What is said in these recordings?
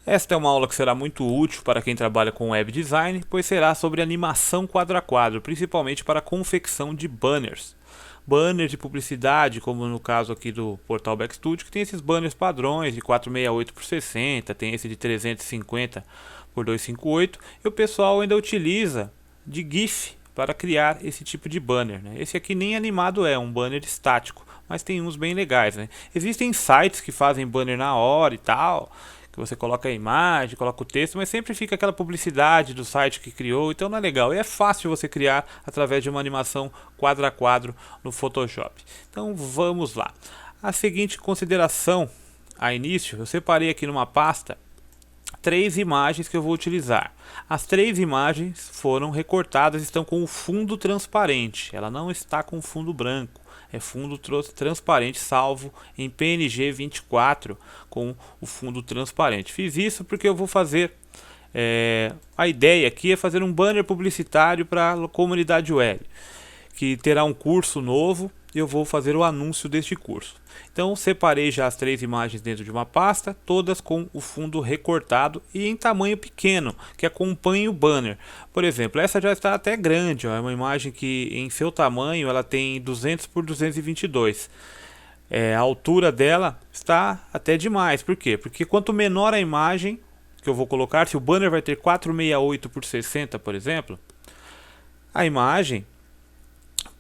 Esta é uma aula que será muito útil para quem trabalha com web design, pois será sobre animação quadro a quadro, principalmente para a confecção de banners. Banners de publicidade, como no caso aqui do portal Backstudio, que tem esses banners padrões de 468 por 60, tem esse de 350 por 258, e o pessoal ainda utiliza de GIF para criar esse tipo de banner, né? Esse aqui nem animado é um banner estático, mas tem uns bem legais, né? Existem sites que fazem banner na hora e tal, que você coloca a imagem, coloca o texto, mas sempre fica aquela publicidade do site que criou, então não é legal. E é fácil você criar através de uma animação quadro a quadro no Photoshop. Então vamos lá. A seguinte consideração a início, eu separei aqui numa pasta 3 imagens que eu vou utilizar. As 3 imagens foram recortadas, estão com o fundo transparente, ela não está com fundo branco. É fundo transparente, salvo em PNG 24 com o fundo transparente. Fiz isso porque eu vou fazer, a ideia aqui é fazer um banner publicitário para a comunidade web, que terá um curso novo e eu vou fazer o anúncio deste curso. Então separei já as 3 imagens dentro de uma pasta, todas com o fundo recortado e em tamanho pequeno, que acompanhe o banner. Por exemplo, essa já está até grande, ó, é uma imagem que em seu tamanho ela tem 200 por 222. A altura dela está até demais. Por quê? Porque quanto menor a imagem que eu vou colocar, se o banner vai ter 468 por 60, por exemplo, a imagem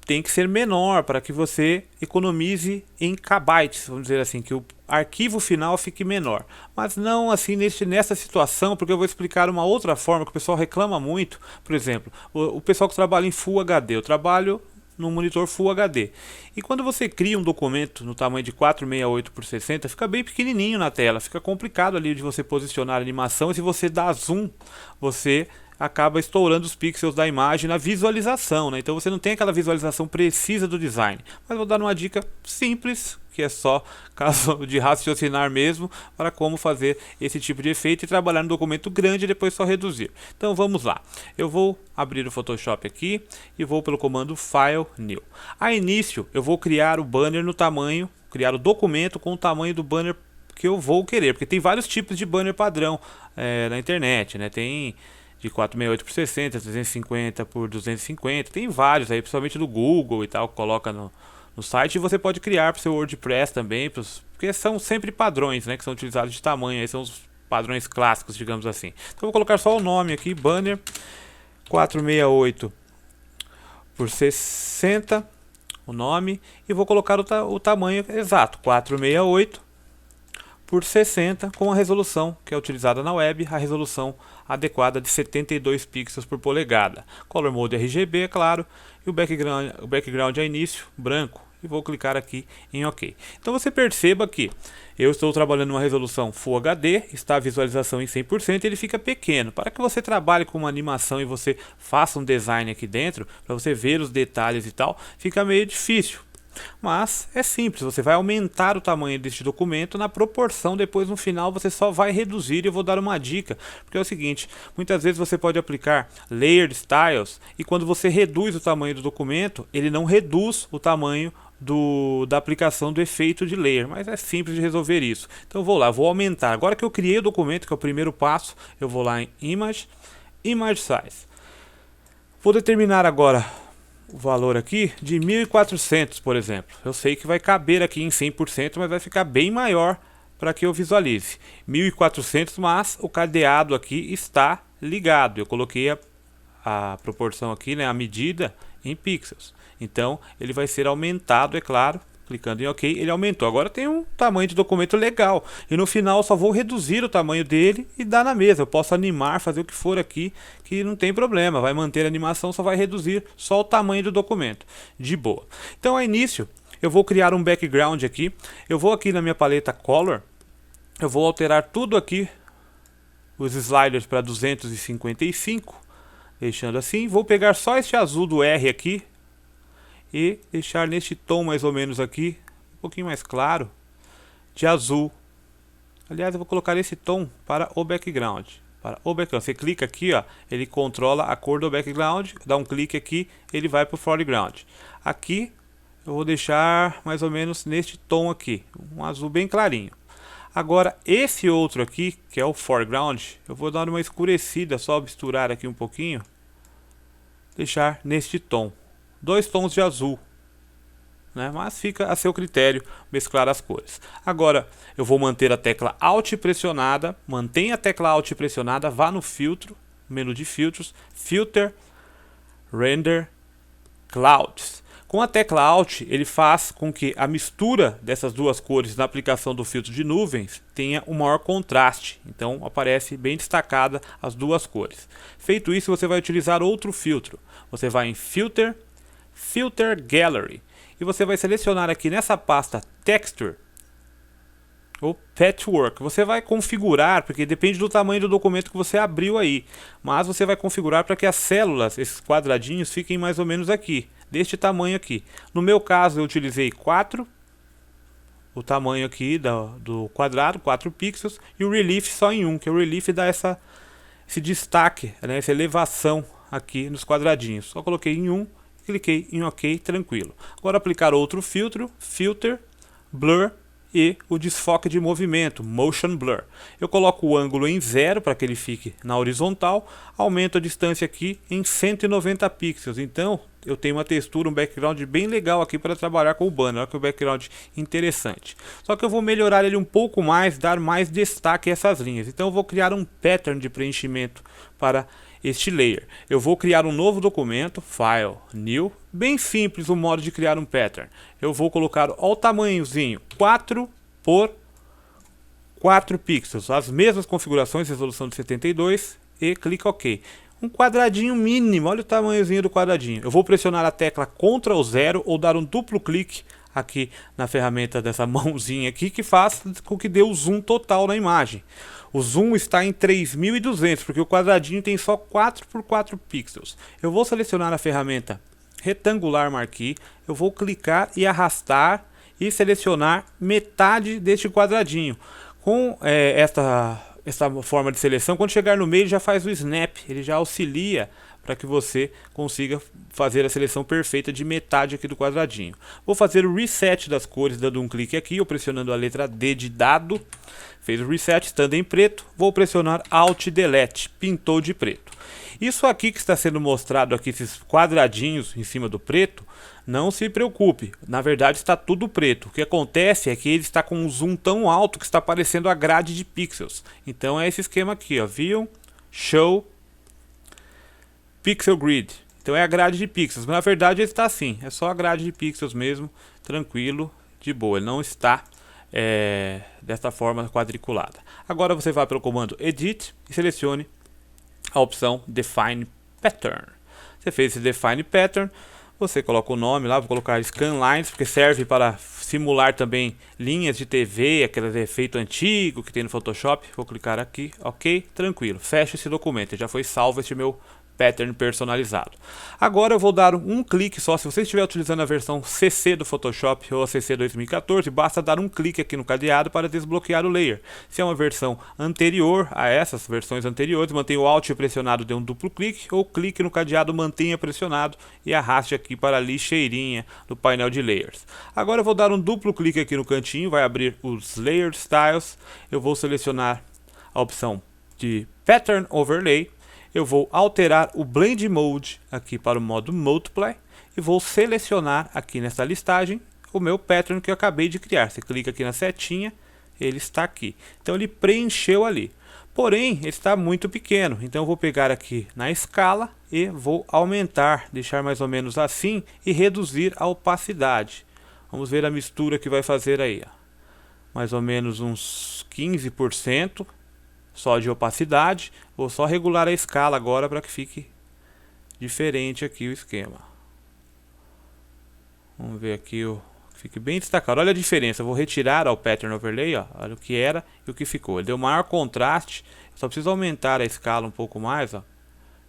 tem que ser menor para que você economize em kbytes, vamos dizer assim, que o arquivo final fique menor. Mas não assim nessa situação, porque eu vou explicar uma outra forma que o pessoal reclama muito. Por exemplo, o pessoal que trabalha em Full HD, eu trabalho no monitor Full HD. E quando você cria um documento no tamanho de 468 por 60, fica bem pequenininho na tela, fica complicado ali de você posicionar a animação, e se você dá zoom, você acaba estourando os pixels da imagem na visualização, né? Então você não tem aquela visualização precisa do design. Mas vou dar uma dica simples, que é só caso de raciocinar mesmo, para como fazer esse tipo de efeito e trabalhar no documento grande e depois só reduzir. Então vamos lá. Eu vou abrir o Photoshop aqui e vou pelo comando File, New. A início eu vou criar o banner no tamanho, criar o documento com o tamanho do banner que eu vou querer, porque tem vários tipos de banner padrão na internet, né? Tem de 468 por 60, 350 por 250, tem vários aí, principalmente do Google e tal, coloca no site, e você pode criar para o seu WordPress também, porque são sempre padrões, né, que são utilizados de tamanho, aí são os padrões clássicos, digamos assim. Então eu vou colocar só o nome aqui, banner 468 por 60, o nome, e vou colocar o tamanho exato, 468 por 60, com a resolução que é utilizada na web, a resolução adequada de 72 pixels por polegada. Color Mode RGB, é claro, e o background a início, branco. E vou clicar aqui em OK. Então você perceba que eu estou trabalhando numa resolução Full HD, está a visualização em 100% e ele fica pequeno. Para que você trabalhe com uma animação e você faça um design aqui dentro, para você ver os detalhes e tal, fica meio difícil. Mas é simples, você vai aumentar o tamanho deste documento na proporção, depois no final você só vai reduzir. E eu vou dar uma dica, porque é o seguinte, muitas vezes você pode aplicar Layered Styles e quando você reduz o tamanho do documento, ele não reduz o tamanho da aplicação do efeito de layer, mas é simples de resolver isso. Então eu vou lá, vou aumentar, agora que eu criei o documento, que é o primeiro passo, eu vou lá em Image, Image Size, vou determinar agora o valor aqui de 1400, por exemplo. Eu sei que vai caber aqui em 100%, mas vai ficar bem maior para que eu visualize. 1400, mas o cadeado aqui está ligado. Eu coloquei a proporção aqui, né, a medida em pixels. Então ele vai ser aumentado, é claro. Clicando em OK, ele aumentou. Agora tem um tamanho de documento legal. E no final só vou reduzir o tamanho dele e dar na mesa. Eu posso animar, fazer o que for aqui, que não tem problema. Vai manter a animação, só vai reduzir só o tamanho do documento. De boa. Então, a início, eu vou criar um background aqui. Eu vou aqui na minha paleta Color. Eu vou alterar tudo aqui, os sliders para 255. Deixando assim. Vou pegar só este azul do R aqui e deixar neste tom mais ou menos aqui, um pouquinho mais claro, de azul. Aliás, eu vou colocar esse tom para o background. Você clica aqui, ó, ele controla a cor do background, dá um clique aqui, ele vai para o foreground. Aqui eu vou deixar mais ou menos neste tom aqui, um azul bem clarinho. Agora esse outro aqui, que é o foreground, eu vou dar uma escurecida, só misturar aqui um pouquinho, deixar neste tom, 2 tons de azul, né? Mas fica a seu critério mesclar as cores. Agora eu vou manter a tecla Alt pressionada, mantenha a tecla Alt pressionada, vá no filtro, menu de filtros, Filter, Render, Clouds. Com a tecla Alt, ele faz com que a mistura dessas duas cores na aplicação do filtro de nuvens tenha um maior contraste. Então aparece bem destacada as duas cores. Feito isso, você vai utilizar outro filtro. Você vai em Filter, Filter Gallery. E você vai selecionar aqui nessa pasta Texture ou Patchwork. Você vai configurar, porque depende do tamanho do documento que você abriu aí. Mas você vai configurar para que as células, esses quadradinhos, fiquem mais ou menos aqui, deste tamanho aqui. No meu caso eu utilizei 4, o tamanho aqui do quadrado, 4 pixels, e o Relief só em 1, que o Relief dá esse destaque, né, essa elevação aqui nos quadradinhos. Só coloquei em 1, cliquei em OK, tranquilo. Agora aplicar outro filtro, Filter, Blur e o desfoque de movimento, Motion Blur. Eu coloco o ângulo em 0 para que ele fique na horizontal, aumento a distância aqui em 190 pixels. Então eu tenho uma textura, um background bem legal aqui para trabalhar com o banner. Olha que o background interessante. Só que eu vou melhorar ele um pouco mais, dar mais destaque a essas linhas. Então eu vou criar um pattern de preenchimento para este layer. Eu vou criar um novo documento, File, New, bem simples o modo de criar um pattern. Eu vou colocar o tamanhozinho 4 por 4 pixels, as mesmas configurações, resolução de 72 e clique OK. Um quadradinho mínimo, olha o tamanhozinho do quadradinho. Eu vou pressionar a tecla Ctrl 0 ou dar um duplo clique aqui na ferramenta dessa mãozinha aqui, que faz com que dê o zoom total na imagem. O zoom está em 3200, porque o quadradinho tem só 4 por 4 pixels. Eu vou selecionar a ferramenta Retangular Marquee, eu vou clicar e arrastar e selecionar metade deste quadradinho. Com esta forma de seleção, quando chegar no meio, ele já faz o snap, ele já auxilia para que você consiga fazer a seleção perfeita de metade aqui do quadradinho. Vou fazer o reset das cores, dando um clique aqui, ou pressionando a letra D de dado. Fez o reset, estando em preto, vou pressionar Alt Delete, pintou de preto. Isso aqui que está sendo mostrado aqui, esses quadradinhos em cima do preto, não se preocupe, na verdade está tudo preto. O que acontece é que ele está com um zoom tão alto que está aparecendo a grade de pixels. Então é esse esquema aqui, ó, View, Show, Pixel Grid. Então é a grade de pixels, mas na verdade ele está assim, é só a grade de pixels mesmo, tranquilo, de boa, ele não está dessa forma quadriculada. Agora você vai pelo comando Edit e selecione a opção Define Pattern. Você fez esse Define Pattern, você coloca o nome lá, vou colocar Scanlines, porque serve para simular também linhas de TV, aquele efeito antigo que tem no Photoshop. Vou clicar aqui, OK, tranquilo, fecha esse documento, já foi salvo este meu pattern personalizado. Agora eu vou dar um clique só. Se você estiver utilizando a versão CC do Photoshop ou a CC 2014, basta dar um clique aqui no cadeado para desbloquear o layer. Se é uma versão anterior a essas versões anteriores, mantenha o Alt pressionado, dê um duplo clique, ou clique no cadeado, mantenha pressionado e arraste aqui para a lixeirinha do painel de layers. Agora eu vou dar um duplo clique aqui no cantinho, vai abrir os Layer Styles. Eu vou selecionar a opção de Pattern Overlay. Eu vou alterar o Blend Mode aqui para o modo Multiply e vou selecionar aqui nessa listagem o meu pattern que eu acabei de criar. Você clica aqui na setinha, ele está aqui. Então ele preencheu ali. Porém, ele está muito pequeno. Então eu vou pegar aqui na escala e vou aumentar, deixar mais ou menos assim e reduzir a opacidade. Vamos ver a mistura que vai fazer aí, ó. Mais ou menos uns 15%. Só de opacidade. Vou só regular a escala agora para que fique diferente aqui o esquema. Vamos ver aqui fique bem destacado. Olha a diferença. Eu vou retirar o Pattern Overlay, ó. Olha o que era e o que ficou. Ele deu maior contraste. Só preciso aumentar a escala um pouco mais, ó. Acho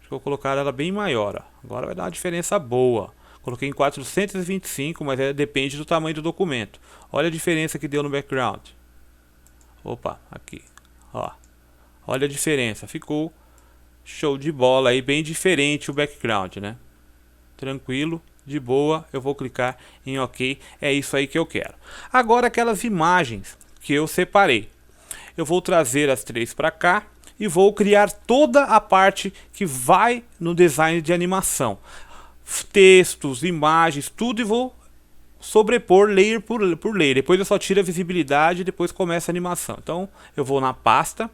que eu vou colocar ela bem maior, ó. Agora vai dar uma diferença boa. Coloquei em 425, mas depende do tamanho do documento. Olha a diferença que deu no background. Opa, aqui, ó. Olha a diferença, ficou show de bola aí, bem diferente o background, né? Tranquilo, de boa, eu vou clicar em OK, é isso aí que eu quero. Agora aquelas imagens que eu separei. eu vou trazer as três para cá e vou criar toda a parte que vai no design de animação. Textos, imagens, tudo, e vou sobrepor layer por layer. Depois eu só tiro a visibilidade e depois começa a animação. Então eu vou na pasta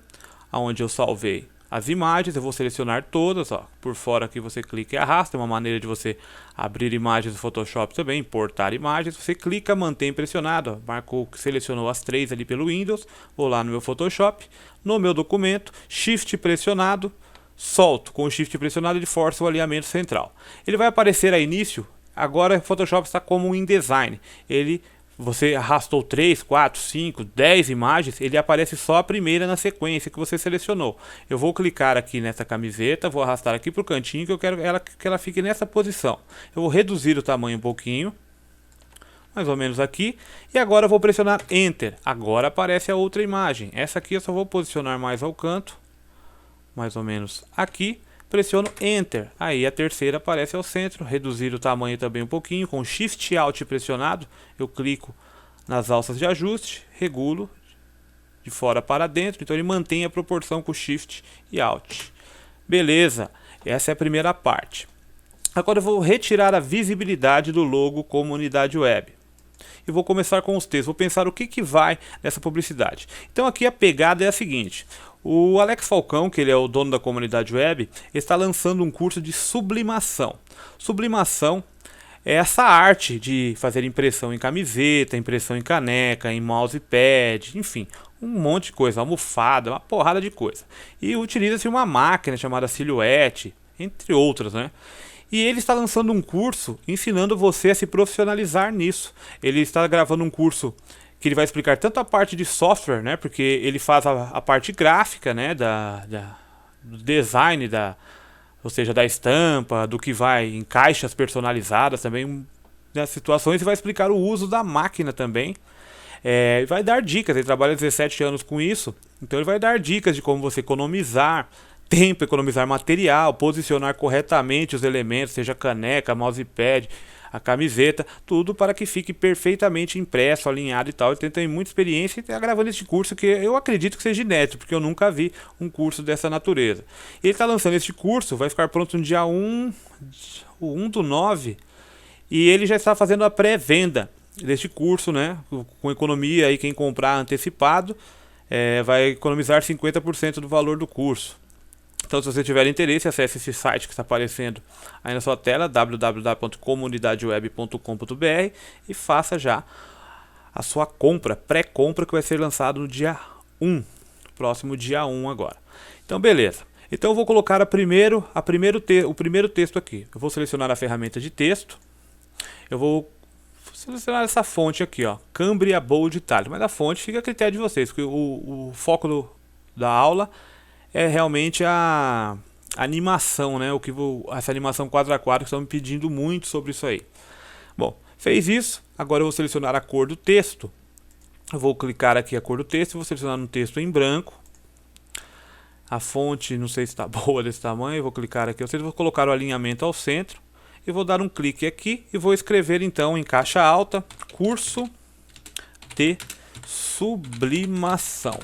onde eu salvei as imagens, eu vou selecionar todas, ó. Por fora aqui você clica e arrasta, é uma maneira de você abrir imagens do Photoshop também, importar imagens. Você clica, mantém pressionado, ó. Marcou que selecionou as três ali pelo Windows. Vou lá no meu Photoshop, no meu documento, Shift pressionado, solto. Com o Shift pressionado ele força o alinhamento central. Ele vai aparecer a início. Agora o Photoshop está como um InDesign. Você arrastou 3, 4, 5, 10 imagens, ele aparece só a primeira na sequência que você selecionou. Eu vou clicar aqui nessa camiseta, vou arrastar aqui para o cantinho que eu quero que ela fique nessa posição. Eu vou reduzir o tamanho um pouquinho, mais ou menos aqui, e agora eu vou pressionar Enter. Agora aparece a outra imagem. Essa aqui eu só vou posicionar mais ao canto, mais ou menos aqui. Pressiono Enter, aí a terceira aparece ao centro. Reduzir o tamanho também um pouquinho, com Shift Alt pressionado, eu clico nas alças de ajuste, regulo de fora para dentro, então ele mantém a proporção com Shift e Alt. Beleza, essa é a primeira parte. Agora eu vou retirar a visibilidade do logo Comunidade Web. E vou começar com os textos, vou pensar o que vai nessa publicidade. Então aqui a pegada é a seguinte: o Alex Falcão, que ele é o dono da Comunidade Web, está lançando um curso de sublimação. Sublimação é essa arte de fazer impressão em camiseta, impressão em caneca, em mousepad, enfim, um monte de coisa, almofada, uma porrada de coisa. E utiliza-se uma máquina chamada Silhouette, entre outras, né? E ele está lançando um curso ensinando você a se profissionalizar nisso. Ele está gravando um curso que ele vai explicar tanto a parte de software, né, porque ele faz a parte gráfica, né, do design, ou seja, da estampa, do que vai em caixas personalizadas também, das situações, e vai explicar o uso da máquina também. Vai dar dicas, ele trabalha 17 anos com isso, então ele vai dar dicas de como você economizar tempo, economizar material, posicionar corretamente os elementos, seja caneca, mousepad, a camiseta, tudo para que fique perfeitamente impresso, alinhado e tal. Ele tem muita experiência e está gravando este curso que eu acredito que seja inédito, porque eu nunca vi um curso dessa natureza. Ele está lançando este curso, vai ficar pronto no dia 1/9, e ele já está fazendo a pré-venda deste curso, né? Com economia, aí quem comprar antecipado vai economizar 50% do valor do curso. Então, se você tiver interesse, acesse esse site que está aparecendo aí na sua tela, www.comunidadeweb.com.br, e faça já a sua compra, pré-compra, que vai ser lançado no dia 1, próximo dia 1 agora. Então, beleza. Então, eu vou colocar o primeiro texto aqui. Eu vou selecionar a ferramenta de texto. Eu vou selecionar essa fonte aqui, ó, Cambria Bold Italic. Mas a fonte fica a critério de vocês, porque o foco da aula é realmente a animação, né? Essa animação quadro a quadro, que estão me pedindo muito sobre isso aí. Bom, fez isso. Agora eu vou selecionar a cor do texto. Eu vou clicar aqui a cor do texto e vou selecionar um texto em branco. A fonte, não sei se está boa desse tamanho. Eu vou clicar aqui. Vou colocar o alinhamento ao centro. E vou dar um clique aqui e vou escrever então em caixa alta: curso de sublimação.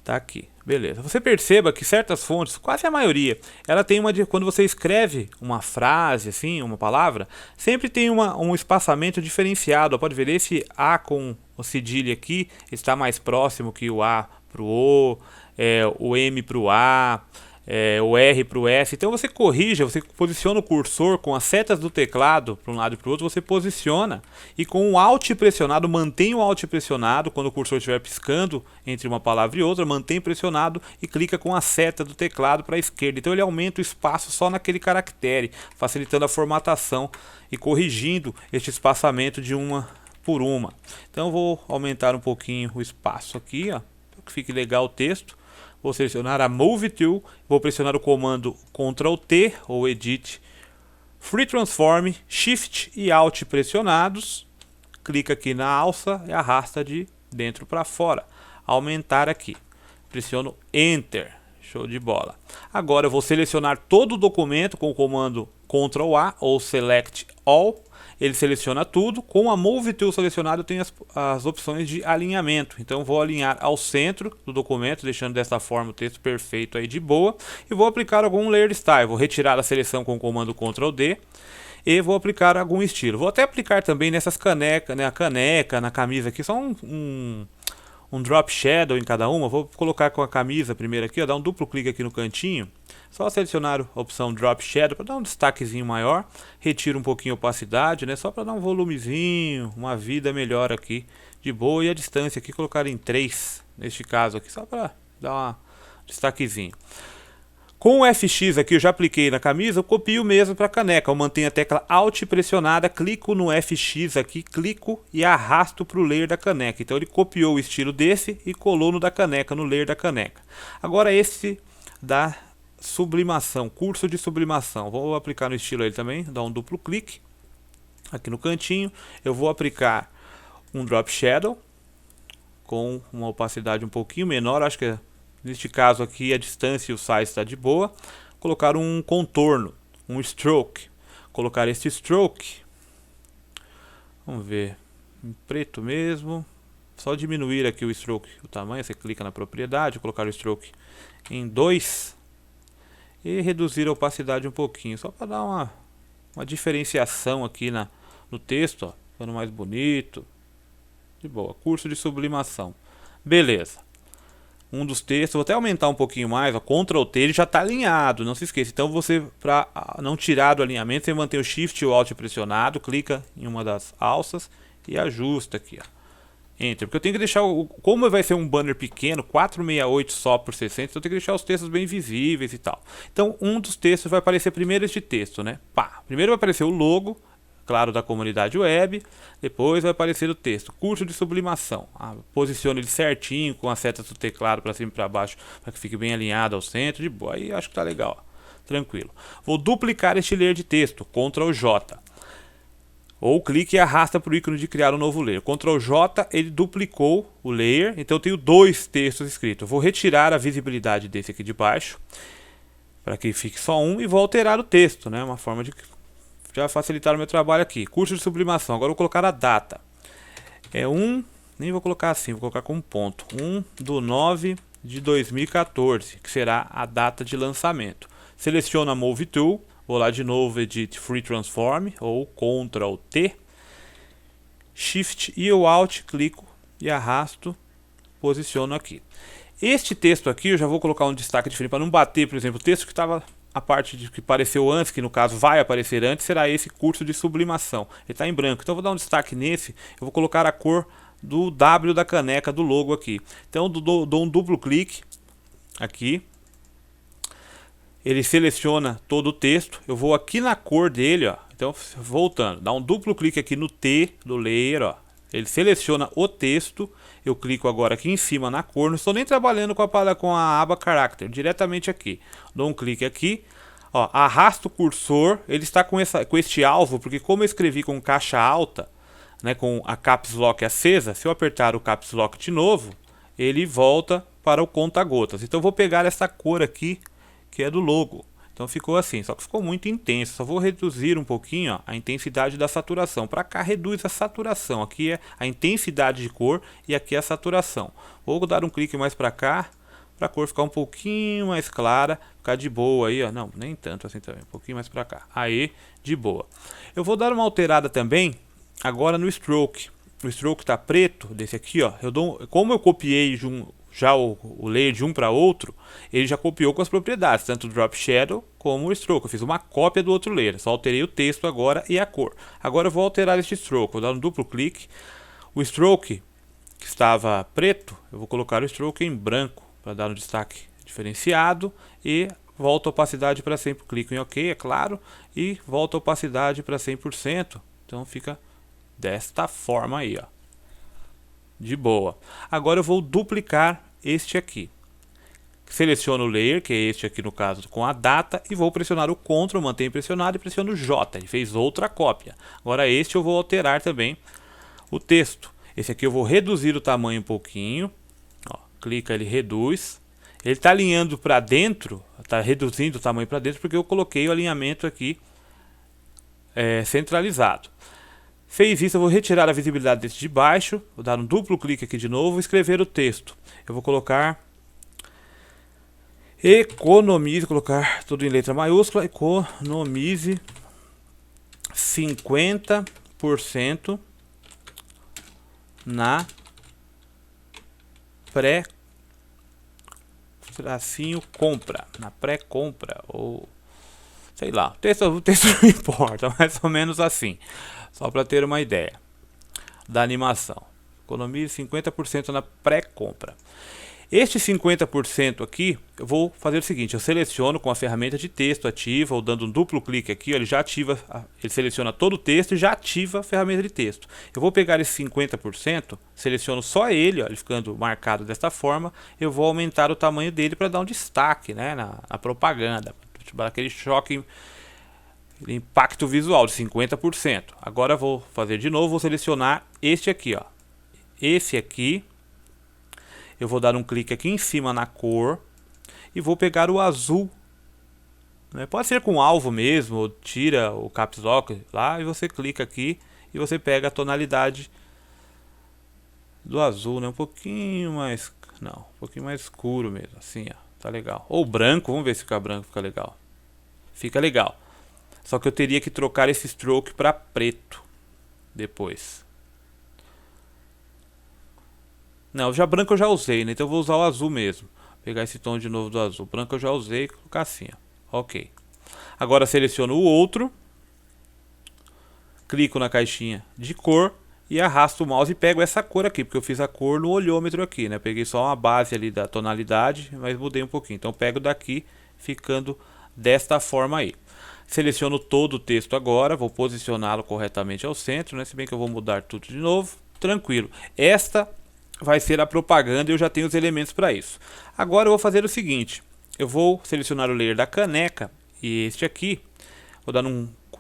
Tá aqui, beleza. Você perceba que certas fontes, quase a maioria, ela tem quando você escreve uma frase, assim, uma palavra, sempre tem um espaçamento diferenciado. Pode ver, esse A com o cedilha aqui está mais próximo que o A pro o M pro A, o R para o S. Então você você posiciona o cursor com as setas do teclado para um lado e para o outro, você posiciona, e com o Alt pressionado, mantém o Alt pressionado quando o cursor estiver piscando entre uma palavra e outra, mantém pressionado e clica com a seta do teclado para a esquerda. Então ele aumenta o espaço só naquele caractere, facilitando a formatação e corrigindo este espaçamento de uma por uma. Então eu vou aumentar um pouquinho o espaço aqui, ó, para que fique legal o texto. Vou selecionar a Move Tool, vou pressionar o comando Ctrl T ou Edit, Free Transform, Shift e Alt pressionados. Clica aqui na alça e arrasta de dentro para fora. Aumentar aqui. Pressiono Enter. Show de bola. Agora eu vou selecionar todo o documento com o comando Ctrl A ou Select All. Ele seleciona tudo. Com a Move Tool selecionado, eu tenho as opções de alinhamento. Então vou alinhar ao centro do documento, deixando dessa forma o texto perfeito aí de boa. E vou aplicar algum Layer Style. Vou retirar a seleção com o comando Ctrl D. E vou aplicar algum estilo. Vou até aplicar também nessas canecas, né? A caneca, na camisa aqui, só um drop shadow em cada uma. Vou colocar com a camisa primeiro aqui, ó, dar um duplo clique aqui no cantinho. Só selecionar a opção drop shadow para dar um destaquezinho maior. Retiro um pouquinho a opacidade, né? Só para dar um volumezinho, uma vida melhor aqui de boa. E a distância aqui colocar em 3, neste caso aqui, só para dar um destaquezinho. Com o FX aqui eu já apliquei na camisa, eu copio mesmo para a caneca. Eu mantenho a tecla Alt pressionada, clico no FX aqui, clico e arrasto para o layer da caneca. Então ele copiou o estilo desse e colou no da caneca, no layer da caneca. Agora esse da sublimação, curso de sublimação. Vou aplicar no estilo ele também, dar um duplo clique aqui no cantinho. Eu vou aplicar um drop shadow com uma opacidade um pouquinho menor, acho que neste caso aqui a distância e o size está de boa. Colocar um contorno, um stroke. Colocar este stroke, vamos ver, em preto mesmo. Só diminuir aqui o stroke, o tamanho, você clica na propriedade, colocar o stroke em 2. E reduzir a opacidade um pouquinho, só para dar uma diferenciação aqui no texto, ó, ficando mais bonito. De boa, curso de sublimação. Beleza. Um dos textos, vou até aumentar um pouquinho mais, ó, Ctrl T, ele já está alinhado, não se esqueça. Então você, para não tirar do alinhamento, você mantém o Shift e o Alt pressionado, clica em uma das alças e ajusta aqui, ó. Enter, porque eu tenho que deixar, como vai ser um banner pequeno, 468 só por 60, então eu tenho que deixar os textos bem visíveis e tal. Então um dos textos vai aparecer primeiro este texto, né? Pá, primeiro vai aparecer o logo, claro, da comunidade web. Depois vai aparecer o texto, curso de sublimação. Posicione ele certinho com as setas do teclado para cima e para baixo, para que fique bem alinhado ao centro. De boa, aí acho que tá legal, ó. Tranquilo. Vou duplicar este layer de texto, Ctrl J. Ou clique e arrasta para o ícone de criar um novo layer. Ctrl J, ele duplicou o layer, então eu tenho 2 textos escritos. Vou retirar a visibilidade desse aqui de baixo, para que fique só um, e vou alterar o texto, né? Uma forma de já facilitar o meu trabalho aqui. Curso de sublimação. Agora eu vou colocar a data. Nem vou colocar assim, vou colocar como ponto. 1/9 de 2014, que será a data de lançamento. Seleciono a Move Tool, vou lá de novo, Edit Free Transform, ou Ctrl T. Shift e o Alt, clico e arrasto, posiciono aqui. Este texto aqui eu já vou colocar um destaque diferente, para não bater, por exemplo, o texto que estava a parte que apareceu antes, que no caso vai aparecer antes, será esse curso de sublimação. Ele está em branco, então eu vou dar um destaque nesse. Eu vou colocar a cor do W da caneca, do logo aqui. Então dou um duplo clique aqui. Ele seleciona todo o texto. Eu vou aqui na cor dele, ó. Então voltando, dá um duplo clique aqui no T do layer, ó. Ele seleciona o texto. Eu clico agora aqui em cima na cor. Não estou nem trabalhando com a aba Character. Diretamente aqui. Dou um clique aqui. Ó, arrasto o cursor. Ele está com este alvo. Porque como eu escrevi com caixa alta, né, com a Caps Lock acesa, se eu apertar o Caps Lock de novo, ele volta para o conta-gotas. Então eu vou pegar essa cor aqui, que é do logo. Então ficou assim, só que ficou muito intenso. Só vou reduzir um pouquinho, ó, a intensidade da saturação. Para cá reduz a saturação. Aqui é a intensidade de cor e aqui é a saturação. Vou dar um clique mais para cá, para a cor ficar um pouquinho mais clara, ficar de boa aí, ó. Não, nem tanto assim também, um pouquinho mais para cá. Aí, de boa. Eu vou dar uma alterada também agora no stroke. O stroke tá preto, desse aqui, ó. Como eu copiei já o layer de um para outro, ele já copiou com as propriedades, tanto o drop shadow como o stroke. Eu fiz uma cópia do outro layer, só alterei o texto agora e a cor. Agora eu vou alterar este stroke, vou dar um duplo clique. O stroke que estava preto, eu vou colocar o stroke em branco para dar um destaque diferenciado e volto a opacidade para 100%. Clico em OK, é claro, e volto a opacidade para 100%. Então fica desta forma aí, ó. De boa. Agora eu vou duplicar este aqui. Seleciono o layer, que é este aqui no caso, com a data, e vou pressionar o Ctrl, mantenho pressionado e pressiono o J. Ele fez outra cópia. Agora este eu vou alterar também o texto. Esse aqui eu vou reduzir o tamanho um pouquinho. Ó, clica, ele reduz. Ele está alinhando para dentro, está reduzindo o tamanho para dentro porque eu coloquei o alinhamento aqui centralizado. Fez isso, eu vou retirar a visibilidade desse de baixo, vou dar um duplo clique aqui de novo e escrever o texto. Eu vou colocar economize, colocar tudo em letra maiúscula, economize 50% na compra, na pré-compra, ou sei lá, o texto não importa, mais ou menos assim, só para ter uma ideia da animação. Economize 50% na pré-compra. Este 50% aqui, eu vou fazer o seguinte, eu seleciono com a ferramenta de texto ativa, ou dando um duplo clique aqui, ó, ele já ativa, ele seleciona todo o texto e já ativa a ferramenta de texto. Eu vou pegar esse 50%, seleciono só ele, ó, ele ficando marcado desta forma, eu vou aumentar o tamanho dele para dar um destaque, né, na propaganda, para aquele choque, impacto visual de 50%. Agora eu vou fazer de novo, vou selecionar este aqui, ó, esse aqui. Eu vou dar um clique aqui em cima na cor e vou pegar o azul, né? Pode ser com alvo mesmo, ou tira o caps lock lá e você clica aqui e você pega a tonalidade do azul, né? Um pouquinho mais, não, um pouquinho mais escuro mesmo, assim, ó, tá legal. Ou branco, vamos ver se fica branco, fica legal. Fica legal. Só que eu teria que trocar esse stroke para preto depois. Não, já branco eu já usei, né? Então eu vou usar o azul mesmo. Pegar esse tom de novo do azul. Branco eu já usei e colocar assim, ó. Ok. Agora seleciono o outro. Clico na caixinha de cor e arrasto o mouse e pego essa cor aqui, porque eu fiz a cor no olhômetro aqui, né? Peguei só uma base ali da tonalidade, mas mudei um pouquinho. Então eu pego daqui, ficando desta forma aí. Seleciono todo o texto agora, vou posicioná-lo corretamente ao centro, né? Se bem que eu vou mudar tudo de novo. Tranquilo. Esta vai ser a propaganda e eu já tenho os elementos para isso. Agora eu vou fazer o seguinte, eu vou selecionar o layer da caneca e este aqui, vou dar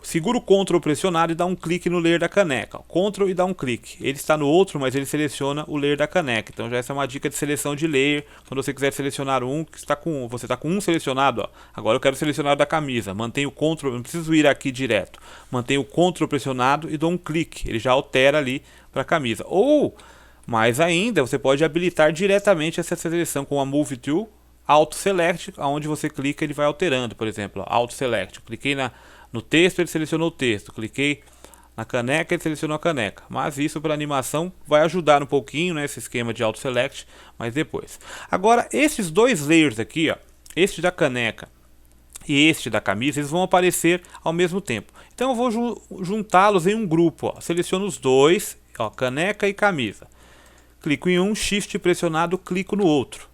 seguro o Ctrl pressionado e dar um clique no layer da caneca, Ctrl e dar um clique. Ele está no outro, mas ele seleciona o layer da caneca. Então já essa é uma dica de seleção de layer, quando você quiser selecionar um, que está com você está com um selecionado, ó. Agora eu quero selecionar o da camisa, mantenho o Ctrl, não preciso ir aqui direto, mantenho o Ctrl pressionado e dou um clique, ele já altera ali para a camisa. Ou mais ainda, você pode habilitar diretamente essa seleção com a Move Tool, Auto Select, onde você clica ele vai alterando, por exemplo, Auto Select. Eu cliquei no texto, ele selecionou o texto, cliquei na caneca, ele selecionou a caneca. Mas isso para animação vai ajudar um pouquinho, né, esse esquema de Auto Select, mas depois. Agora, esses dois layers aqui, ó, este da caneca e este da camisa, eles vão aparecer ao mesmo tempo. Então eu vou juntá-los em um grupo, ó. Seleciono os dois, ó, caneca e camisa. Clico em um, Shift pressionado, clico no outro.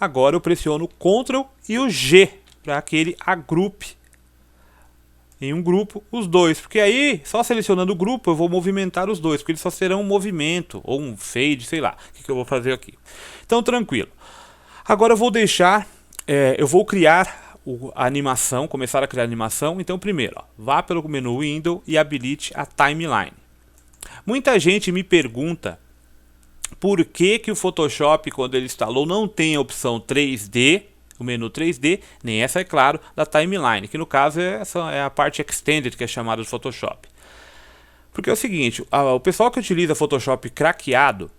Agora eu pressiono o Ctrl e o G para que ele agrupe em um grupo os dois. Porque aí, só selecionando o grupo, eu vou movimentar os dois. Porque eles só serão um movimento ou um fade, sei lá. O que eu vou fazer aqui. Então, tranquilo. Agora eu vou deixar, eu vou criar a animação, começar a criar a animação. Então, primeiro, ó, vá pelo menu Window e habilite a Timeline. Muita gente me pergunta por que o Photoshop, quando ele instalou, não tem a opção 3D, o menu 3D, nem essa, é claro, da Timeline, que no caso essa é a parte Extended, que é chamada de Photoshop. Porque é o seguinte, o pessoal que utiliza Photoshop craqueado,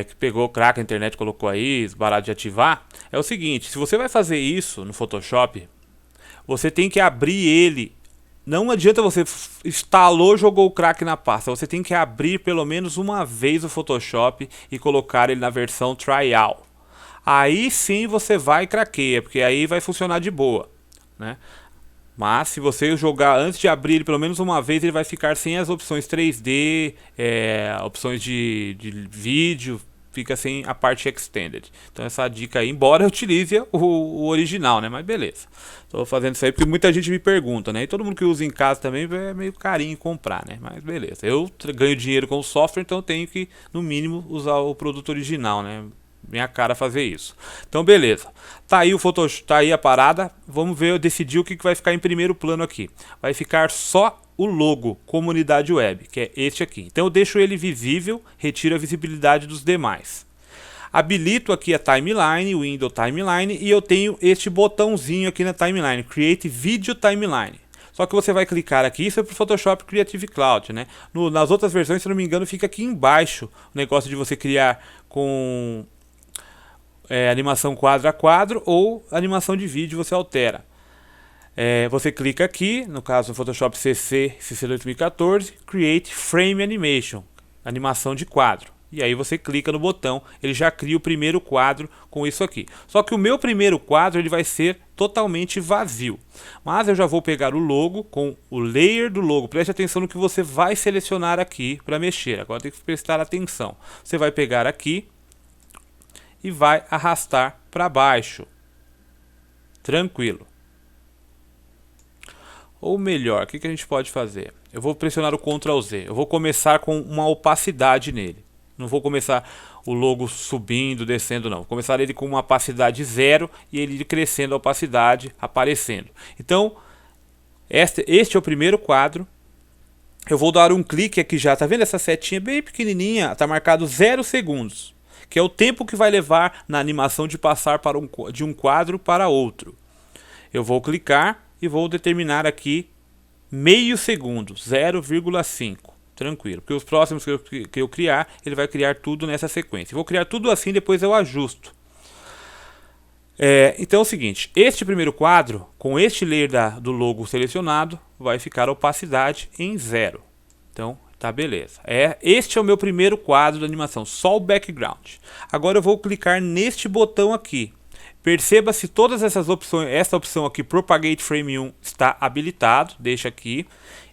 que pegou o crack, a internet colocou aí, barato de ativar, é o seguinte, se você vai fazer isso no Photoshop, você tem que abrir ele. Não adianta você instalou, jogou o crack na pasta. Você tem que abrir pelo menos uma vez o Photoshop e colocar ele na versão trial. Aí sim você vai e craqueia, porque aí vai funcionar de boa, né? Mas se você jogar antes de abrir ele pelo menos uma vez, ele vai ficar sem as opções 3D, opções de vídeo, fica sem a parte Extended. Então essa dica aí, embora eu utilize o original, né? Mas beleza. Estou fazendo isso aí porque muita gente me pergunta, né? E todo mundo que usa em casa também é meio carinho comprar, né? Mas beleza. Eu ganho dinheiro com o software, então eu tenho que, no mínimo, usar o produto original, né? Minha cara fazer isso. Então beleza. Tá aí o Photoshop, tá aí a parada. Vamos ver, eu decidi o que vai ficar em primeiro plano aqui. Vai ficar só o logo Comunidade Web, que é este aqui. Então eu deixo ele visível, retiro a visibilidade dos demais. habilito aqui a timeline, o Window Timeline, e eu tenho este botãozinho aqui na timeline, Create Video Timeline. Só que você vai clicar aqui, isso é para o Photoshop Creative Cloud, né? Nas outras versões, se não me engano, fica aqui embaixo o negócio de você criar com animação quadro a quadro ou animação de vídeo, você altera. Você clica aqui, no caso do Photoshop CC 2014, Create Frame Animation, animação de quadro. E aí você clica no botão, ele já cria o primeiro quadro com isso aqui. Só que o meu primeiro quadro ele vai ser totalmente vazio. Mas eu já vou pegar o logo com o layer do logo. Preste atenção no que você vai selecionar aqui para mexer. Agora tem que prestar atenção. Você vai pegar aqui e vai arrastar para baixo. Tranquilo. Ou melhor, o que a gente pode fazer? Eu vou pressionar o Ctrl Z. Eu vou começar com uma opacidade nele. Não vou começar o logo subindo, descendo, não. Vou começar ele com uma opacidade 0 e ele crescendo a opacidade, aparecendo. Então, este é o primeiro quadro. Eu vou dar um clique aqui já. Tá vendo essa setinha bem pequenininha? Tá marcado 0 segundos. Que é o tempo que vai levar na animação de passar de um quadro para outro. Eu vou clicar e vou determinar aqui meio segundo, 0,5. Tranquilo, porque os próximos que eu criar, ele vai criar tudo nessa sequência. Vou criar tudo assim, depois eu ajusto. Então é o seguinte, este primeiro quadro, com este layer do logo selecionado, vai ficar a opacidade em 0. Então, tá beleza. Este é o meu primeiro quadro da animação, só o background. Agora eu vou clicar neste botão aqui. Perceba se todas essas opções, essa opção aqui, Propagate Frame 1, está habilitado, deixa aqui.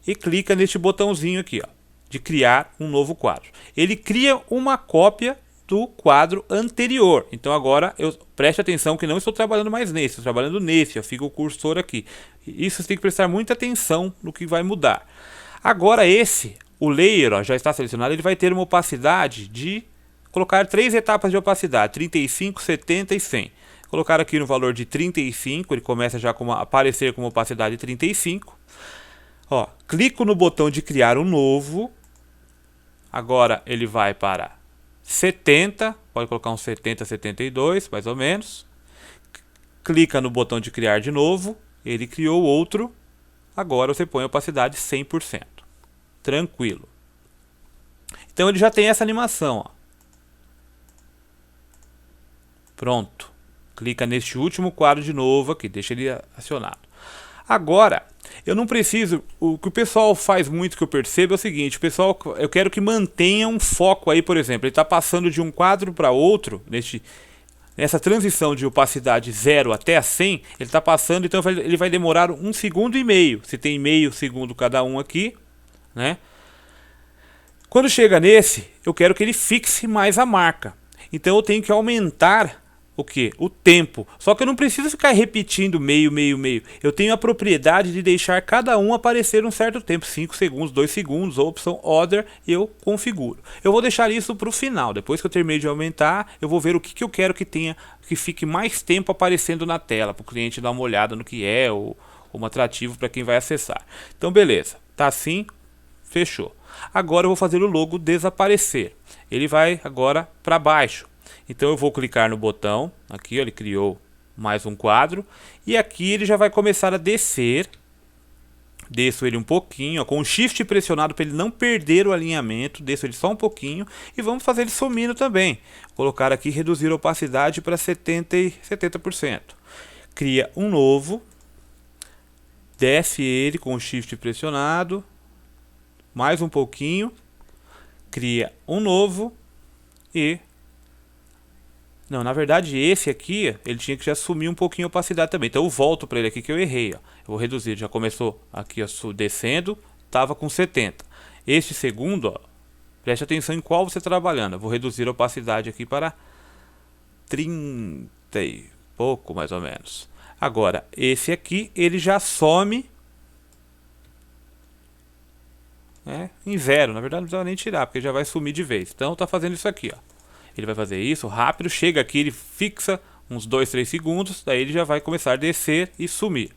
E clica neste botãozinho aqui, ó, de criar um novo quadro. Ele cria uma cópia do quadro anterior. Então agora, preste atenção que não estou trabalhando mais nesse, estou trabalhando nesse, fica o cursor aqui. Isso você tem que prestar muita atenção no que vai mudar. Agora o layer, ó, já está selecionado, ele vai ter uma opacidade de colocar 3 etapas de opacidade, 35, 70 e 100. Colocar aqui no valor de 35, ele começa já a aparecer com uma opacidade de 35. Ó, clico no botão de criar um novo. Agora ele vai para 70, pode colocar um 70, 72, mais ou menos. Clica no botão de criar de novo, ele criou outro. Agora você põe a opacidade 100%. Tranquilo. Então ele já tem essa animação, ó. Pronto. Clica neste último quadro de novo aqui, deixa ele acionado. Agora, eu não preciso, o que o pessoal faz muito que eu percebo é o seguinte, eu quero que mantenha um foco aí, por exemplo, ele está passando de um quadro para outro, nessa transição de opacidade 0 até a 100, ele está passando, então ele vai demorar 1,5 segundos, se tem meio segundo cada um aqui, né? Quando chega nesse, eu quero que ele fixe mais a marca, então eu tenho que aumentar o que? O tempo. Só que eu não preciso ficar repetindo meio. Eu tenho a propriedade de deixar cada um aparecer um certo tempo. 5 segundos, 2 segundos, ou opção Other, eu configuro. Eu vou deixar isso para o final. Depois que eu terminei de aumentar, eu vou ver o que eu quero que fique mais tempo aparecendo na tela. Para o cliente dar uma olhada no que é, ou um atrativo para quem vai acessar. Então beleza. Tá assim, fechou. Agora eu vou fazer o logo desaparecer. Ele vai agora para baixo. Então eu vou clicar no botão, aqui ó, ele criou mais um quadro, e aqui ele já vai começar a descer. Desço ele um pouquinho, ó, com o Shift pressionado para ele não perder o alinhamento, desço ele só um pouquinho, e vamos fazer ele sumindo também. Vou colocar aqui, reduzir a opacidade para 70%. Cria um novo, desce ele com o Shift pressionado, mais um pouquinho, cria um novo e... Não, na verdade esse aqui, ele tinha que já assumir um pouquinho a opacidade também. Então eu volto para ele aqui que eu errei, ó. Eu vou reduzir, já começou aqui ó, descendo, estava com 70. Este segundo, ó, preste atenção em qual você está trabalhando. Eu vou reduzir a opacidade aqui para 30 e pouco, mais ou menos. Agora, esse aqui, ele já some em 0. Na verdade não precisa nem tirar, porque já vai sumir de vez. Então está fazendo isso aqui, ó. Ele vai fazer isso rápido, chega aqui, ele fixa uns 2, 3 segundos, daí ele já vai começar a descer e sumir.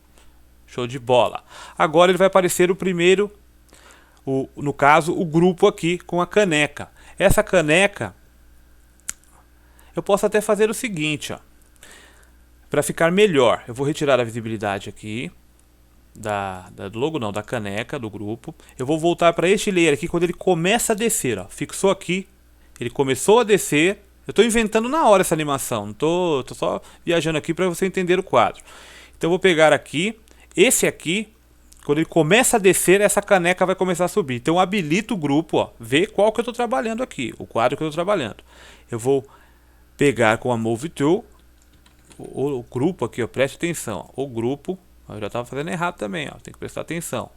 Show de bola. Agora ele vai aparecer o primeiro, no caso, o grupo aqui com a caneca. Essa caneca, Eu posso até fazer o seguinte, ó. Para ficar melhor, eu vou retirar a visibilidade aqui do logo, não, da caneca do grupo. Eu vou voltar para este layer aqui quando ele começa a descer, ó. Fixou aqui, ele começou a descer. Eu estou inventando na hora essa animação, não tô só viajando aqui para você entender o quadro. Então eu vou pegar aqui, esse aqui, quando ele começa a descer, essa caneca vai começar a subir. Então eu habilito o grupo, ó, ver qual que eu estou trabalhando aqui, o quadro que eu estou trabalhando. Eu vou pegar com a Move Tool o grupo aqui, ó, preste atenção, ó, o grupo, eu já estava fazendo errado também, ó, tem que prestar atenção.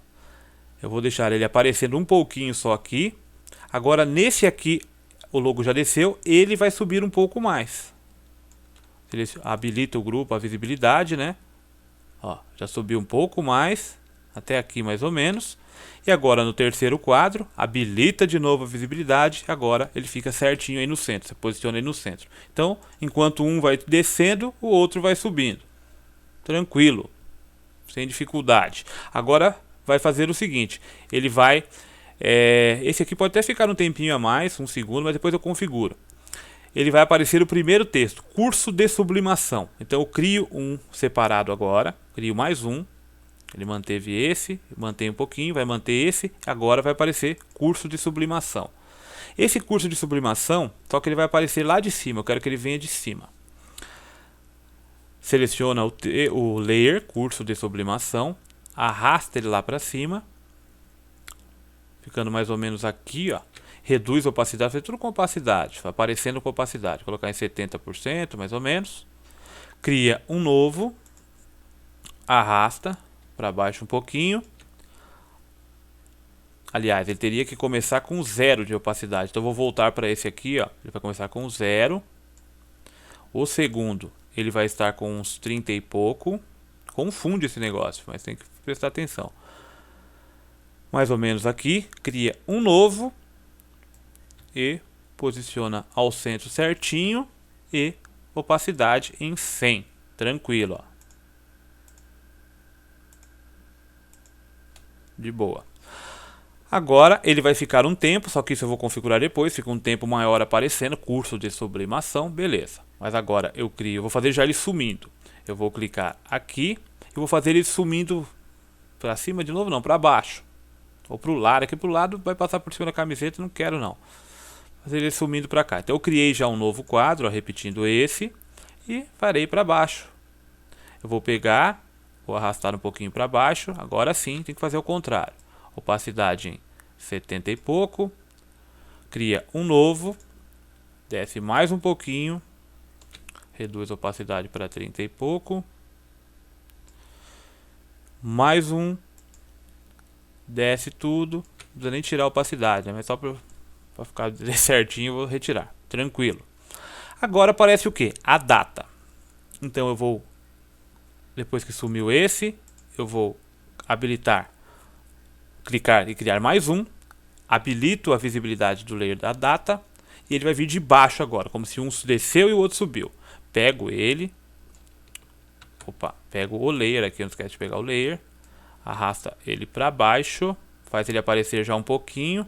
Eu vou deixar ele aparecendo um pouquinho só aqui. Agora nesse aqui, o logo já desceu, ele vai subir um pouco mais. Ele habilita o grupo, a visibilidade, né? Ó, já subiu um pouco mais, até aqui mais ou menos. E agora no terceiro quadro, habilita de novo a visibilidade. Agora ele fica certinho aí no centro, você posiciona aí no centro. Então, enquanto um vai descendo, o outro vai subindo. Tranquilo, sem dificuldade. Agora vai fazer o seguinte, ele vai... esse aqui pode até ficar um tempinho a mais, um segundo, mas depois eu configuro. Ele vai aparecer o primeiro texto, curso de sublimação. Então eu crio um separado agora, crio mais um. Ele manteve esse, mantém um pouquinho, vai manter esse, agora vai aparecer curso de sublimação. Esse curso de sublimação, só que ele vai aparecer lá de cima, eu quero que ele venha de cima. Seleciona o layer, curso de sublimação, arrasta ele lá para cima, ficando mais ou menos aqui, ó. Reduz a opacidade, faz tudo com opacidade, vai aparecendo com opacidade, colocar em 70% mais ou menos. Cria um novo, arrasta para baixo um pouquinho. Aliás, ele teria que começar com 0 de opacidade. Então eu vou voltar para esse aqui, ó. Ele vai começar com 0. O segundo, ele vai estar com uns 30 e pouco. Confunde esse negócio, mas tem que prestar atenção. Mais ou menos aqui, cria um novo e posiciona ao centro certinho e opacidade em 100. Tranquilo, ó. De boa. Agora ele vai ficar um tempo, só que isso eu vou configurar depois, fica um tempo maior aparecendo, curso de sublimação, beleza. Mas agora eu vou fazer já ele sumindo. Eu vou clicar aqui e vou fazer ele sumindo para cima de novo, não, para baixo. Ou para o lado, aqui para o lado vai passar por cima da camiseta, não quero não. Fazer ele sumindo para cá. Então eu criei já um novo quadro, ó, repetindo esse, e farei para baixo. Eu vou pegar, vou arrastar um pouquinho para baixo, agora sim tem que fazer o contrário. Opacidade em 70 e pouco, cria um novo, desce mais um pouquinho, reduz a opacidade para 30 e pouco, mais um, desce tudo, não precisa nem tirar a opacidade, né? Mas só para ficar certinho eu vou retirar, tranquilo. Agora aparece o que? A data. Então eu vou, depois que sumiu esse, eu vou habilitar, clicar e criar mais um, habilito a visibilidade do layer da data e ele vai vir de baixo agora, como se um desceu e o outro subiu. Pego ele, pego o layer aqui, não esquece de pegar o layer, arrasta ele para baixo, faz ele aparecer já um pouquinho,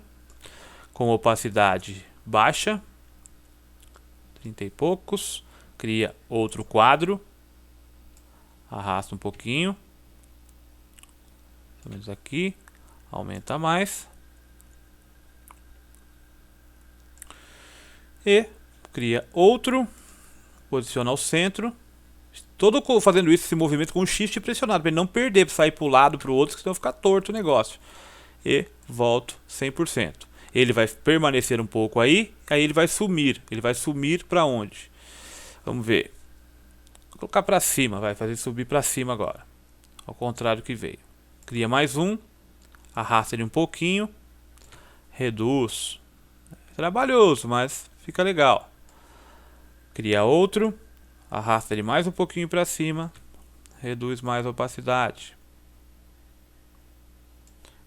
com opacidade baixa, 30 e poucos, cria outro quadro, arrasta um pouquinho, pelo menos aqui, aumenta mais e cria outro, posiciona ao centro, todo fazendo isso, esse movimento com o shift pressionado para ele não perder, para sair para o lado, para o outro, senão ficar torto o negócio. E volto 100%. Ele vai permanecer um pouco aí ele vai sumir. Ele vai sumir para onde? Vamos ver. Vou colocar para cima, vai fazer subir para cima agora. Ao contrário que veio. Cria mais um, arrasta ele um pouquinho, reduz. É trabalhoso, mas fica legal. Cria outro, arrasta ele mais um pouquinho para cima, reduz mais a opacidade.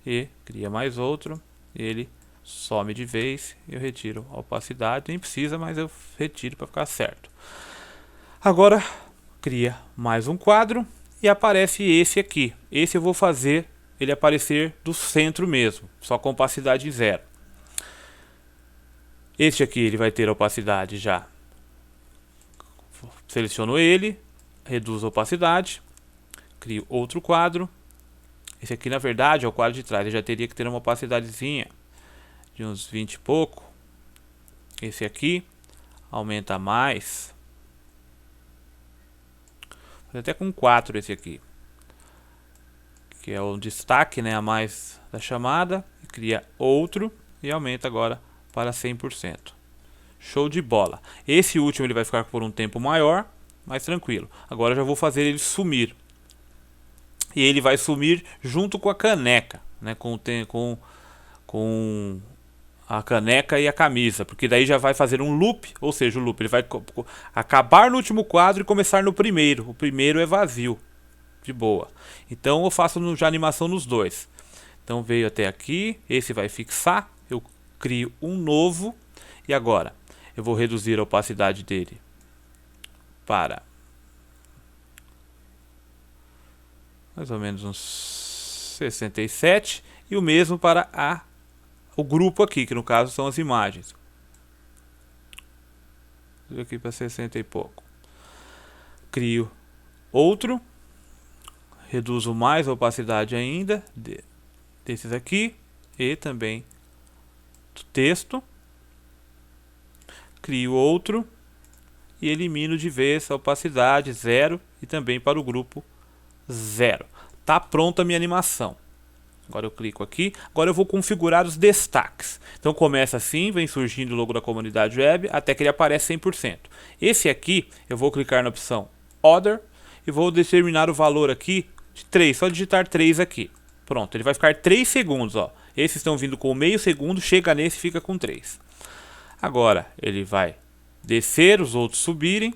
E cria mais outro, ele some de vez, eu retiro a opacidade, nem precisa, mas eu retiro para ficar certo. Agora cria mais um quadro e aparece esse aqui. Esse eu vou fazer ele aparecer do centro mesmo, só com opacidade 0. Este aqui ele vai ter a opacidade já Seleciono ele, reduzo a opacidade, crio outro quadro. Esse aqui na verdade é o quadro de trás, ele já teria que ter uma opacidadezinha de uns 20 e pouco. Esse aqui aumenta mais, até com 4 esse aqui, que é o destaque, né, a mais da chamada. Cria outro e aumenta agora para 100%. Show de bola. Esse último ele vai ficar por um tempo maior, mais tranquilo. Agora eu já vou fazer ele sumir. E ele vai sumir junto com a caneca, né, com a caneca e a camisa, porque daí já vai fazer um loop, ou seja, o loop ele vai acabar no último quadro e começar no primeiro. O primeiro é vazio, de boa. Então eu faço já animação nos dois. Então veio até aqui, esse vai fixar, eu crio um novo e agora eu vou reduzir a opacidade dele para mais ou menos uns 67 e o mesmo para o grupo aqui, que no caso são as imagens. Vou aqui para 60 e pouco. Crio outro, reduzo mais a opacidade ainda desses aqui e também do texto. Crio outro e elimino de vez a opacidade 0 e também para o grupo 0. Tá pronta a minha animação. Agora eu clico aqui. Agora eu vou configurar os destaques. Então começa assim, vem surgindo o logo da comunidade web até que ele aparece 100%. Esse aqui eu vou clicar na opção Other e vou determinar o valor aqui de 3. Só digitar 3 aqui. Pronto, ele vai ficar 3 segundos. Ó. Esses estão vindo com meio segundo, chega nesse e fica com 3. Agora ele vai descer, os outros subirem.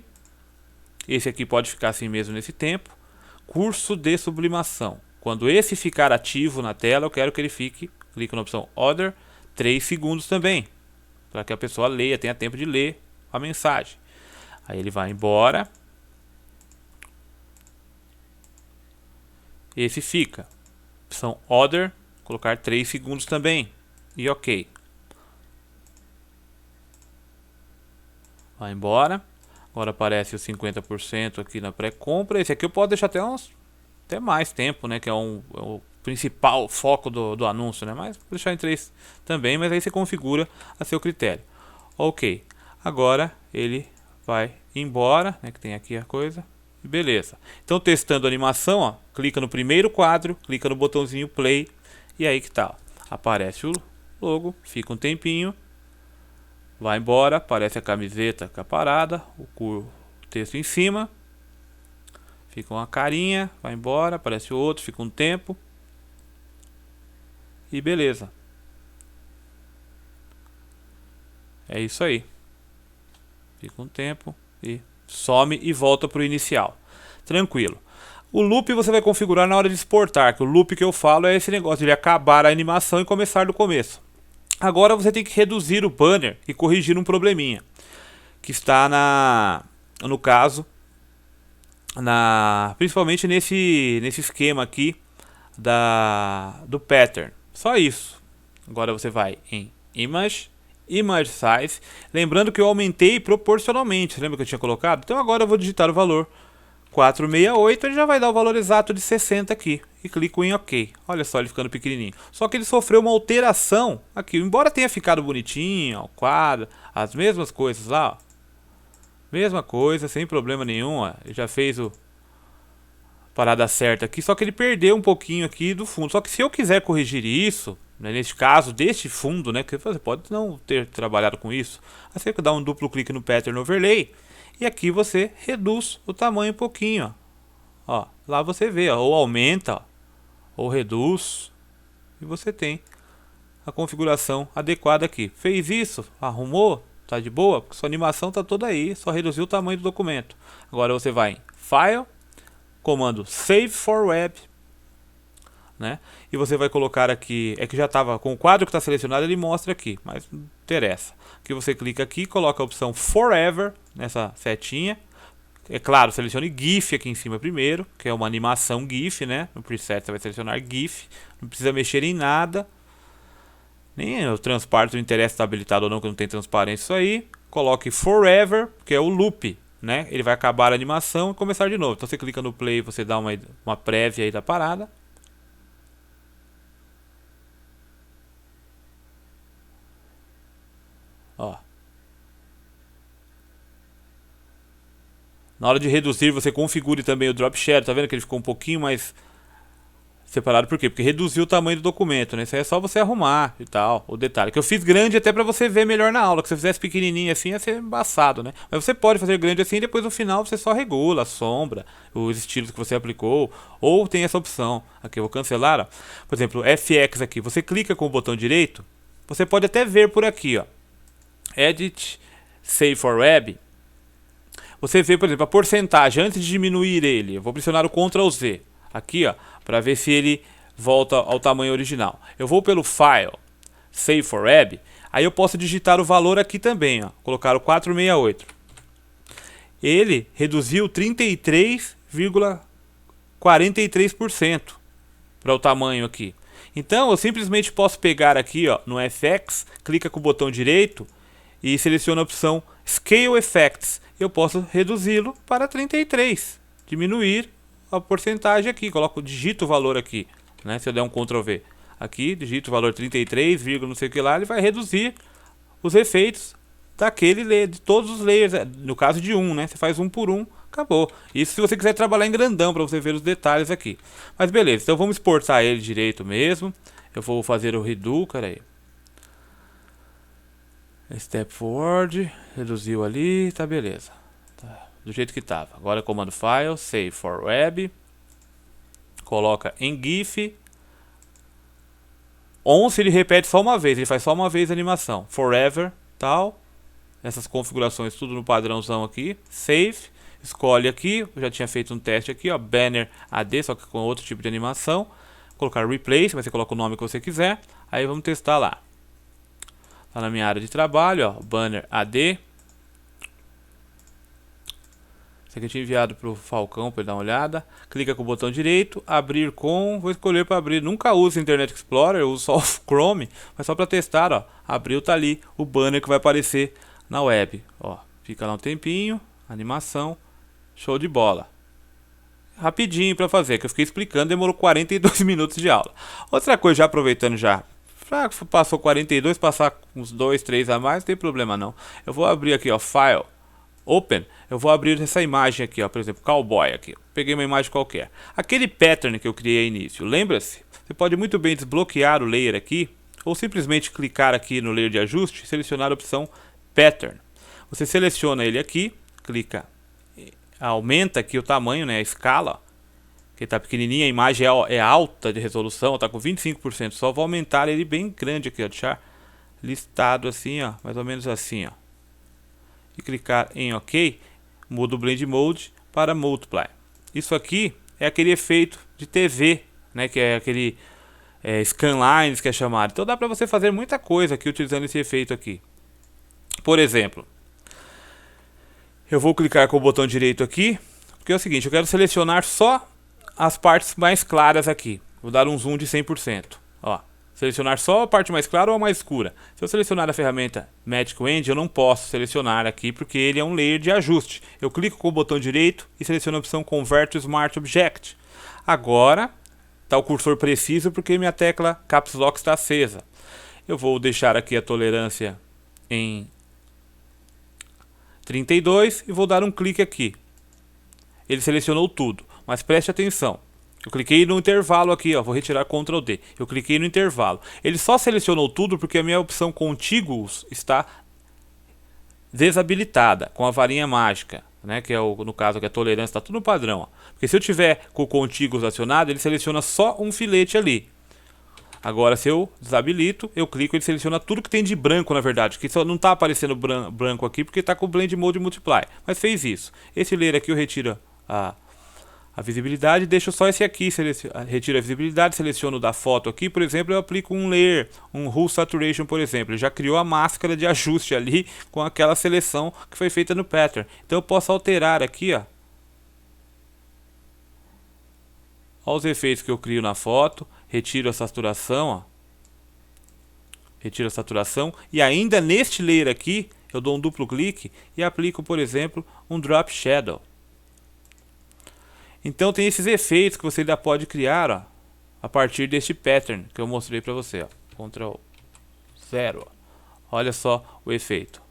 Esse aqui pode ficar assim mesmo nesse tempo. Curso de sublimação. Quando esse ficar ativo na tela, eu quero que ele fique, clico na opção Other, 3 segundos também, para que a pessoa leia, tenha tempo de ler a mensagem. Aí ele vai embora. Esse fica. Opção Other, colocar 3 segundos também. E OK. Vai embora. Agora aparece os 50% aqui na pré-compra. Esse aqui eu posso deixar até mais tempo, né? Que é o principal foco do anúncio, né? Mas vou deixar em 3 também, mas aí você configura a seu critério. OK. Agora ele vai embora, né? Que tem aqui a coisa. E beleza. Então testando a animação, ó, clica no primeiro quadro, clica no botãozinho play e aí que tá. Aparece o logo, fica um tempinho. Vai embora, aparece a camiseta com a parada, o texto em cima. Fica uma carinha, vai embora, aparece o outro, fica um tempo. E beleza. É isso aí. Fica um tempo e some e volta para o inicial. Tranquilo. O loop você vai configurar na hora de exportar, que o loop que eu falo é esse negócio de ele acabar a animação e começar do começo. Agora você tem que reduzir o banner e corrigir um probleminha que está no caso, principalmente nesse esquema aqui do pattern. Só isso. Agora você vai em Image Size. Lembrando que eu aumentei proporcionalmente. Lembra que eu tinha colocado? Então agora eu vou digitar o valor 468, ele já vai dar o valor exato de 60 aqui. E clico em OK. Olha só ele ficando pequenininho. Só que ele sofreu uma alteração aqui. Embora tenha ficado bonitinho, ó, o quadro, as mesmas coisas lá. Ó. Mesma coisa, sem problema nenhum. Ó. Ele já fez a parada certa aqui. Só que ele perdeu um pouquinho aqui do fundo. Só que se eu quiser corrigir isso, né, neste caso, deste fundo, né, que você pode não ter trabalhado com isso. Aí você dá um duplo clique no Pattern Overlay. E aqui você reduz o tamanho um pouquinho, ó. Lá você vê, ó, ou aumenta, ó, ou reduz. E você tem a configuração adequada aqui. Fez isso, arrumou, tá de boa, porque sua animação tá toda aí, só reduziu o tamanho do documento. Agora você vai em File, comando Save for Web, né? E você vai colocar aqui, é que já estava com o quadro que está selecionado, ele mostra aqui, mas não interessa. Aqui você clica aqui, coloca a opção Forever nessa setinha. É claro, selecione GIF aqui em cima primeiro, que é uma animação GIF, né? No preset você vai selecionar GIF, não precisa mexer em nada. Nem o transparência não interessa se está habilitado ou não, que não tem transparência isso aí. Coloque Forever, que é o loop. né, ele vai acabar a animação e começar de novo. Então você clica no play, você dá uma prévia aí da parada. Ó. Na hora de reduzir, você configure também o drop share. Tá vendo que ele ficou um pouquinho mais separado? Por quê? Porque reduziu o tamanho do documento, né? Isso aí é só você arrumar e tal. O detalhe que eu fiz grande até para você ver melhor na aula. Que se você fizesse pequenininho assim ia ser embaçado, né? Mas você pode fazer grande assim e depois no final você só regula a sombra, os estilos que você aplicou. Ou tem essa opção. Aqui eu vou cancelar, ó. Por exemplo, FX aqui. Você clica com o botão direito. Você pode até ver por aqui, ó. Edit, Save for Web. Você vê, por exemplo, a porcentagem antes de diminuir ele. Eu vou pressionar o Ctrl Z aqui, ó, para ver se ele volta ao tamanho original. Eu vou pelo File, Save for Web. Aí eu posso digitar o valor aqui também, ó, colocar o 468. Ele reduziu 33,43% para o tamanho aqui. Então eu simplesmente posso pegar aqui, ó, no FX, clica com o botão direito e seleciona a opção Scale Effects. Eu posso reduzi-lo para 33, diminuir a porcentagem aqui, digito o valor aqui, né? Se eu der um Ctrl V aqui, digito o valor 33, não sei o que lá, ele vai reduzir os efeitos daquele layer, de todos os layers, no caso de um, né? Você faz um por um, acabou. Isso se você quiser trabalhar em grandão para você ver os detalhes aqui. Mas beleza, então vamos exportar ele direito mesmo. Eu vou fazer o redo, cara aí. Step forward, reduziu ali, tá beleza. Tá, do jeito que tava. Agora comando file, save for web. Coloca em GIF. On se ele repete só uma vez, ele faz só uma vez a animação. Forever, tal. Essas configurações tudo no padrãozão aqui. Save, escolhe aqui, eu já tinha feito um teste aqui, ó, Banner AD, só que com outro tipo de animação. Colocar replace, mas você coloca o nome que você quiser. Aí vamos testar lá. Tá na minha área de trabalho, ó, Banner AD. Esse aqui eu tinha enviado pro Falcão para ele dar uma olhada. Clica com o botão direito, abrir com, vou escolher para abrir. Nunca uso Internet Explorer, eu uso só o Chrome, mas só para testar, ó. Abriu, tá ali o banner que vai aparecer na web, ó. Fica lá um tempinho, animação, show de bola. Rapidinho para fazer, que eu fiquei explicando, demorou 42 minutos de aula. Outra coisa, já aproveitando já, passou 42, passar uns 2, 3 a mais, não tem problema não. Eu vou abrir aqui, ó, File, Open. Eu vou abrir essa imagem aqui, ó, por exemplo, Cowboy aqui. Peguei uma imagem qualquer. Aquele pattern que eu criei no início, lembra-se? Você pode muito bem desbloquear o layer aqui, ou simplesmente clicar aqui no layer de ajuste e selecionar a opção Pattern. Você seleciona ele aqui, clica, aumenta aqui o tamanho, né, a escala, que está pequenininha, a imagem é alta de resolução, está com 25%, só vou aumentar ele bem grande aqui, ó, deixar listado assim, ó, mais ou menos assim, ó. E clicar em OK, muda o Blend Mode para Multiply. Isso aqui é aquele efeito de TV, né, que é aquele scanlines que é chamado. Então dá para você fazer muita coisa aqui utilizando esse efeito aqui. Por exemplo, eu vou clicar com o botão direito aqui, porque é o seguinte, eu quero selecionar só as partes mais claras aqui. Vou dar um zoom de 100%. Ó, selecionar só a parte mais clara ou a mais escura. Se eu selecionar a ferramenta Magic Wand, eu não posso selecionar aqui porque ele é um layer de ajuste. Eu clico com o botão direito e seleciono a opção Convert to Smart Object. Agora está o cursor preciso porque minha tecla Caps Lock está acesa. Eu vou deixar aqui a tolerância em 32 e vou dar um clique aqui. Ele selecionou tudo, mas preste atenção. Eu cliquei no intervalo aqui, ó, vou retirar Ctrl D. Eu cliquei no intervalo. Ele só selecionou tudo porque a minha opção Contíguos está desabilitada com a varinha mágica, né? Que é no caso que a tolerância está tudo no padrão. Ó. Porque se eu tiver com o Contíguos acionado, ele seleciona só um filete ali. Agora, se eu desabilito, eu clico e ele seleciona tudo que tem de branco, na verdade. Que só não está aparecendo branco aqui porque está com o Blend Mode Multiply. Mas fez isso. Esse layer aqui eu retiro a visibilidade, deixo só esse aqui, retiro a visibilidade, seleciono da foto aqui, por exemplo, eu aplico um layer, um Hull Saturation, por exemplo, ele já criou a máscara de ajuste ali com aquela seleção que foi feita no pattern. Então eu posso alterar aqui, ó, os efeitos que eu crio na foto, retiro a saturação, ó, retiro a saturação, e ainda neste layer aqui, eu dou um duplo clique e aplico, por exemplo, um Drop Shadow. Então tem esses efeitos que você ainda pode criar, ó, a partir deste pattern que eu mostrei para você, ó. Ctrl 0. Olha só o efeito.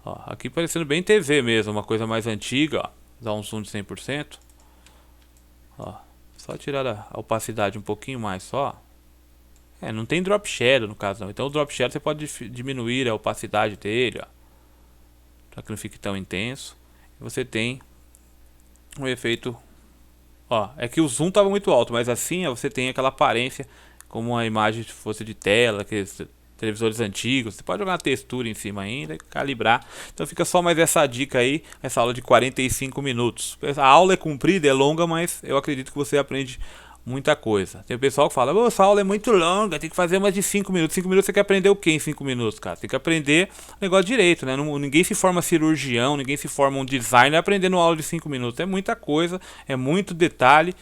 Ó, aqui parecendo bem TV mesmo, uma coisa mais antiga, ó. Dá um zoom de 100%. Ó, só tirar a opacidade um pouquinho mais só. Não tem drop shadow no caso não. Então o drop shadow você pode diminuir a opacidade dele, ó, para que não fique tão intenso. E você tem um efeito, ó, é que o zoom estava muito alto, mas assim, ó, você tem aquela aparência como uma imagem fosse de tela, aqueles televisores antigos. Você pode jogar uma textura em cima ainda e calibrar. Então fica só mais essa dica aí, essa aula de 45 minutos. A aula é comprida, é longa, mas eu acredito que você aprende muita coisa. Tem o pessoal que fala, essa aula é muito longa, tem que fazer mais de 5 minutos. 5 minutos você quer aprender o que em 5 minutos, cara? Tem que aprender o negócio direito, né? Ninguém se forma cirurgião, ninguém se forma um designer aprendendo aula de 5 minutos. É muita coisa, é muito detalhe,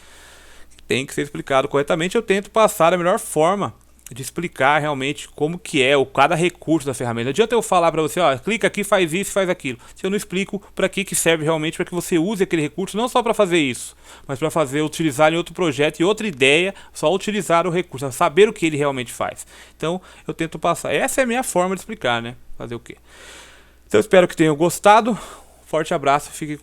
tem que ser explicado corretamente. Eu tento passar a melhor forma de explicar realmente como que é cada recurso da ferramenta. Não adianta eu falar para você, ó, clica aqui, faz isso, faz aquilo, se eu não explico para que serve realmente, para que você use aquele recurso, não só para fazer isso, mas para utilizar em outro projeto e outra ideia, só utilizar o recurso, saber o que ele realmente faz. Então eu tento passar, essa é a minha forma de explicar, né? Fazer o quê? Então eu espero que tenham gostado, forte abraço, fiquem com